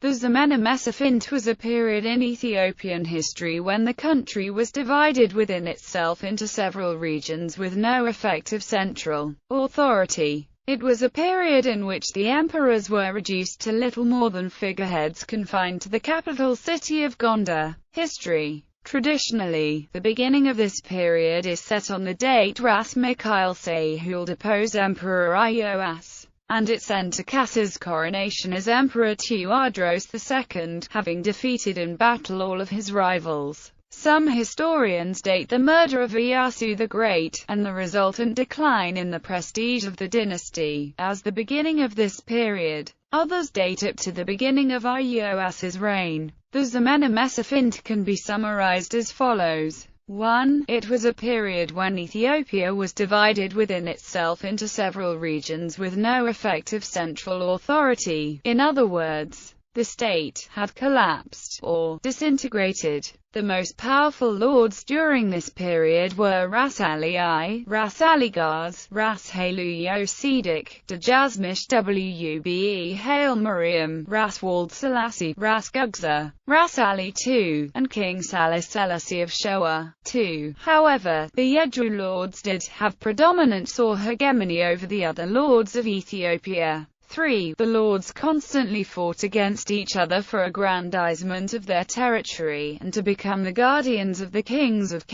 The Zemene Mesafint was a period in Ethiopian history when the country was divided within itself into several regions with no effective central authority. It was a period in which the emperors were reduced to little more than figureheads confined to the capital city of Gondar. History. Traditionally, the beginning of this period is set on the date Ras Mikhail Sahul deposed Emperor Ios, and its end to Cass's coronation as Emperor Tewodros II, having defeated in battle all of his rivals. Some historians date the murder of Iyasu the Great, and the resultant decline in the prestige of the dynasty, as the beginning of this period. Others date it to the beginning of Ios's reign. The Zemene Mesafint can be summarized as follows. 1. It was a period when Ethiopia was divided within itself into several regions with no effective central authority. In other words, the state had collapsed, or disintegrated. The most powerful lords during this period were Ras Ali I, Ras Ali Gaz, Ras Haile Yosedek, Dejazmish Wube Haile Mariam, Ras Wald Selassie, Ras Gugza, Ras Ali II, and King Salah Selassie of Showa II. However, the Yejju lords did have predominance or hegemony over the other lords of Ethiopia. 3. The lords constantly fought against each other for aggrandizement of their territory, and to become the guardians of the kings of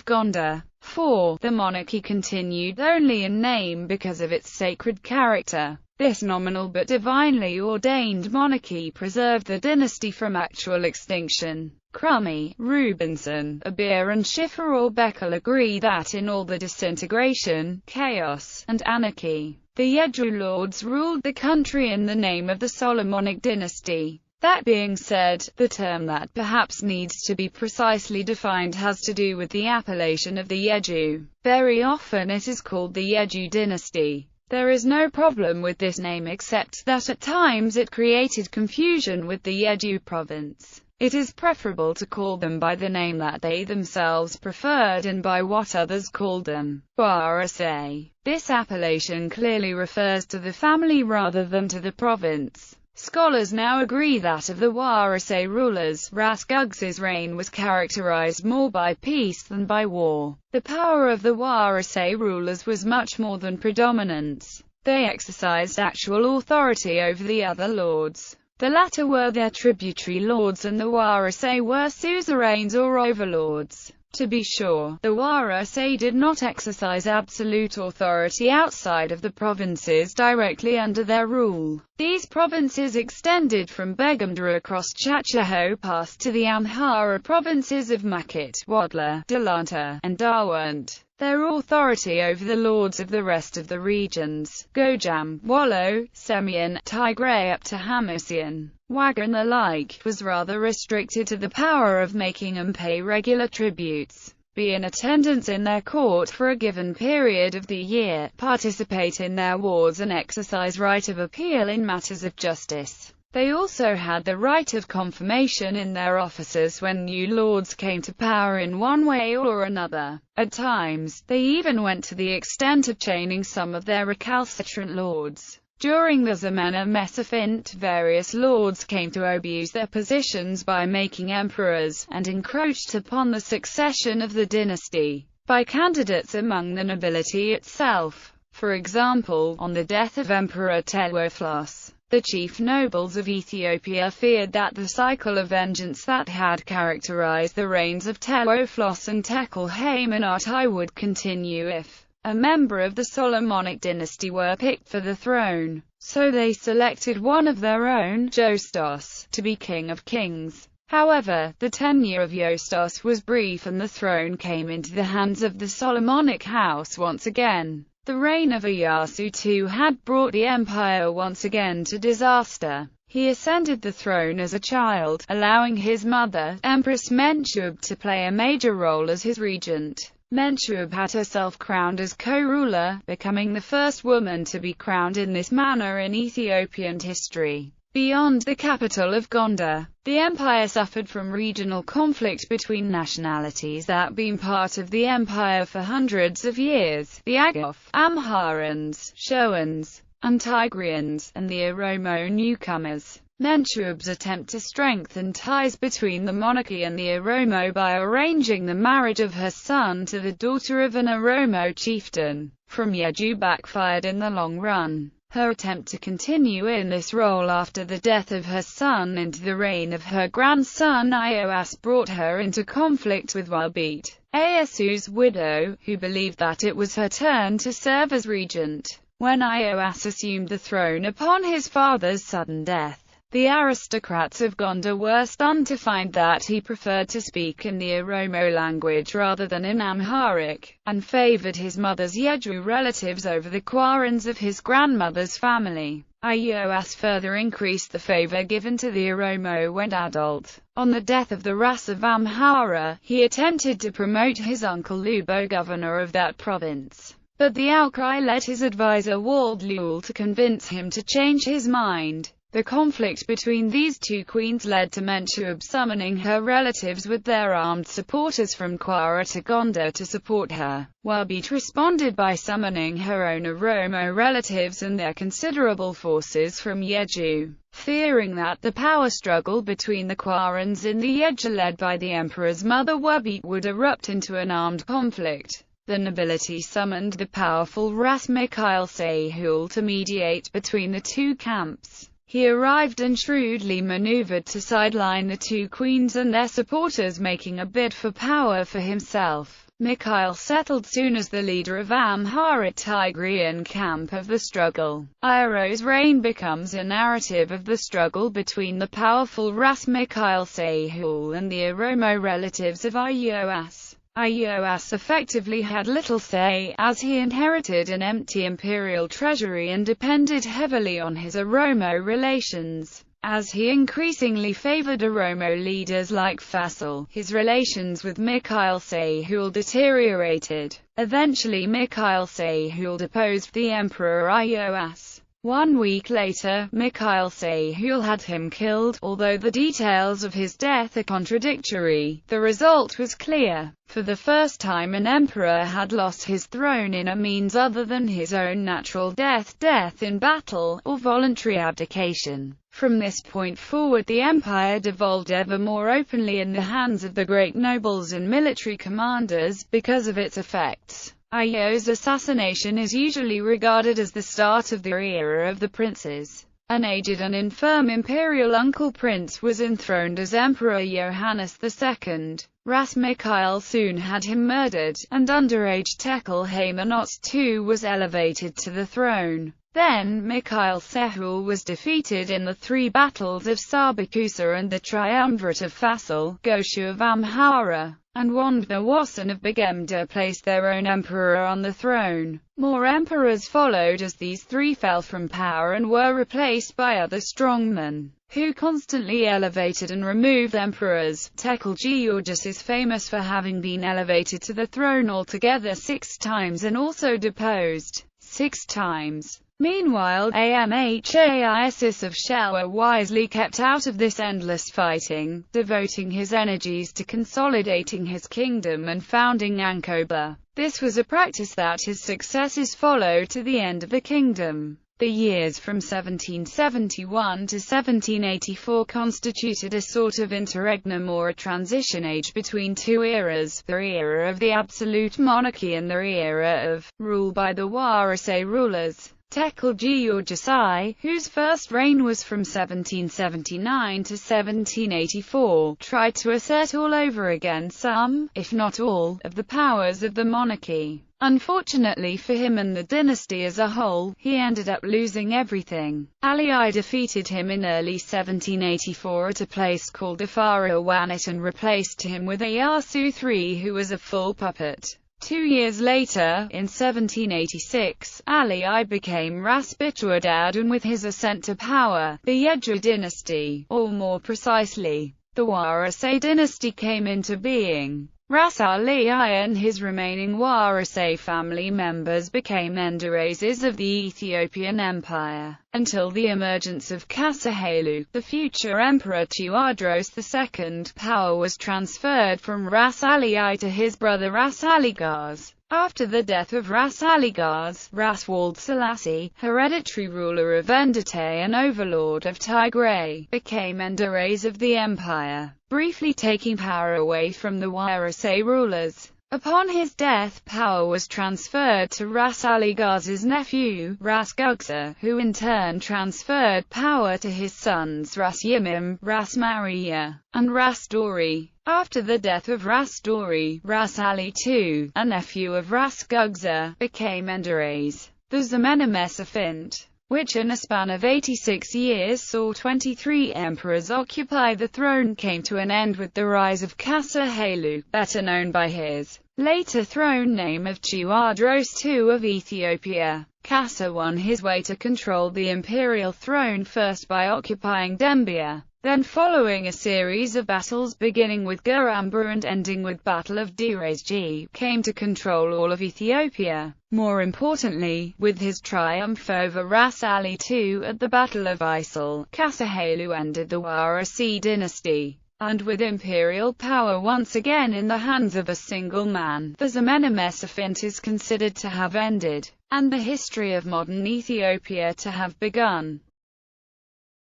Gondar. 4. The monarchy continued only in name because of its sacred character. This nominal but divinely ordained monarchy preserved the dynasty from actual extinction. Crummy, Rubinson, Abir and Schiffer or Beckel agree that in all the disintegration, chaos, and anarchy, the Yejju lords ruled the country in the name of the Solomonic dynasty. That being said, the term that perhaps needs to be precisely defined has to do with the appellation of the Yejju. Very often it is called the Yejju dynasty. There is no problem with this name except that at times it created confusion with the Yejju province. It is preferable to call them by the name that they themselves preferred and by what others called them, Warase. This appellation clearly refers to the family rather than to the province. Scholars now agree that of the Warase rulers, Ras Gugza's reign was characterized more by peace than by war. The power of the Warase rulers was much more than predominance. They exercised actual authority over the other lords. The latter were their tributary lords and the Warase were suzerains or overlords. To be sure, the Warase did not exercise absolute authority outside of the provinces directly under their rule. These provinces extended from Begamdra across Chachaho Pass to the Amhara provinces of Makit, Wadla, Delanta, and Darwent. Their authority over the lords of the rest of the regions, Gojam, Wollo, Semien, Tigray up to Hamasien, Wag and the like, was rather restricted to the power of making them pay regular tributes, be in attendance in their court for a given period of the year, participate in their wars and exercise right of appeal in matters of justice. They also had the right of confirmation in their offices when new lords came to power in one way or another. At times, they even went to the extent of chaining some of their recalcitrant lords. During the Zemene Mesafint, various lords came to abuse their positions by making emperors, and encroached upon the succession of the dynasty by candidates among the nobility itself. For example, on the death of Emperor Tewodros, the chief nobles of Ethiopia feared that the cycle of vengeance that had characterized the reigns of Tewodros and Tekel Haymanot I would continue if a member of the Solomonic dynasty were picked for the throne. So they selected one of their own, Yostos, to be king of kings. However, the tenure of Yostos was brief and the throne came into the hands of the Solomonic house once again. The reign of Iyasu II had brought the empire once again to disaster. He ascended the throne as a child, allowing his mother, Empress Mentshub, to play a major role as his regent. Mentshub had herself crowned as co-ruler, becoming the first woman to be crowned in this manner in Ethiopian history. Beyond the capital of Gondar, the empire suffered from regional conflict between nationalities that had been part of the empire for hundreds of years, the Agath, Amharans, Showans, and Tigrians, and the Oromo newcomers. Mentuhab's attempt to strengthen ties between the monarchy and the Oromo by arranging the marriage of her son to the daughter of an Oromo chieftain from Yejju backfired in the long run. Her attempt to continue in this role after the death of her son into the reign of her grandson Iyoas brought her into conflict with Wabit, Ieyasu's widow, who believed that it was her turn to serve as regent. When Iyoas assumed the throne upon his father's sudden death, the aristocrats of Gondar were stunned to find that he preferred to speak in the Oromo language rather than in Amharic, and favored his mother's Yejju relatives over the Kwarans of his grandmother's family. Iyoas further increased the favor given to the Oromo when adult. On the death of the Ras of Amhara, he attempted to promote his uncle Lubo governor of that province, but the outcry led his advisor Waldlul to convince him to change his mind. The conflict between these two queens led to Mentuhab summoning her relatives with their armed supporters from Kwara to Gondar to support her. Wabit responded by summoning her own Oromo relatives and their considerable forces from Yejju. Fearing that the power struggle between the Kwarans in the Yejju led by the emperor's mother Wabit would erupt into an armed conflict, the nobility summoned the powerful Ras Mikhail Sahul to mediate between the two camps. He arrived and shrewdly maneuvered to sideline the two queens and their supporters, making a bid for power for himself. Mikhail settled soon as the leader of Amharic Tigrian camp of the struggle. Iroh's reign becomes a narrative of the struggle between the powerful Ras Mikhail Sahul and the Oromo relatives of Iyoas. Iyoas effectively had little say, as he inherited an empty imperial treasury and depended heavily on his Oromo relations. As he increasingly favored Oromo leaders like Faisal, his relations with Mikhail Sahul deteriorated. Eventually Mikhail Sahul deposed the emperor Iyoas. 1 week later, Mikhail Sahul had him killed. Although the details of his death are contradictory, the result was clear. For the first time an emperor had lost his throne in a means other than his own natural death, death in battle, or voluntary abdication. From this point forward the empire devolved ever more openly in the hands of the great nobles and military commanders. Because of its effects, Iyo's assassination is usually regarded as the start of the era of the princes. An aged and infirm imperial uncle prince was enthroned as Emperor Johannes II. Ras Mikhail soon had him murdered, and underage Tekel Haymanot II was elevated to the throne. Then, Mikhail Sahul was defeated in the 3 battles of Sarbakusa and the triumvirate of Faisal, Goshu of Amhara, and Wandna Wasan of Begemder placed their own emperor on the throne. More emperors followed as these 3 fell from power and were replaced by other strongmen, who constantly elevated and removed emperors. Tekel Georges is famous for having been elevated to the throne altogether 6 times and also deposed 6 times. Meanwhile, Amhaisis of Shelwa wisely kept out of this endless fighting, devoting his energies to consolidating his kingdom and founding Ankoba. This was a practice that his successors followed to the end of the kingdom. The years from 1771 to 1784 constituted a sort of interregnum or a transition age between 2 eras, the era of the absolute monarchy and the era of rule by the Warisei rulers. Tekel Georges I, whose first reign was from 1779 to 1784, tried to assert all over again some, if not all, of the powers of the monarchy. Unfortunately for him and the dynasty as a whole, he ended up losing everything. Ali I defeated him in early 1784 at a place called Afara Wanit and replaced him with Iyasu III, who was a full puppet. 2 years later, in 1786, Ali I became Ras Bitwadad, and with his ascent to power, the Yejju dynasty, or more precisely, the Warisei dynasty came into being. Ras Ali I and his remaining Warisei family members became Enderases of the Ethiopian Empire, until the emergence of Kasahelu, the future Emperor Tewodros II. Power was transferred from Ras Ali I to his brother Ras Ali Gaz. After the death of Ras Ali Gas, Ras Wald Selassie, hereditary ruler of Endete and overlord of Tigray, became Enderez of the empire, briefly taking power away from the Warase rulers. Upon his death, power was transferred to Ras Ali Gas's nephew, Ras Gugsa, who in turn transferred power to his sons Ras Yimim, Ras Maria, and Ras Dori. After the death of Ras Dori, Ras Ali II, a nephew of Ras Gugsa, became Enderez. The Zemene Mesafint, which in a span of 86 years saw 23 emperors occupy the throne, came to an end with the rise of Kasa Haile, better known by his later throne name of Tewodros II of Ethiopia. Kasa won his way to control the imperial throne first by occupying Dembia, then following a series of battles beginning with Garamba and ending with Battle of Yejju, came to control all of Ethiopia. More importantly, with his triumph over Ras Ali II at the Battle of Isel, Kasa Haile ended the Warase dynasty. And with imperial power once again in the hands of a single man, the Zemene Mesafint is considered to have ended, and the history of modern Ethiopia to have begun.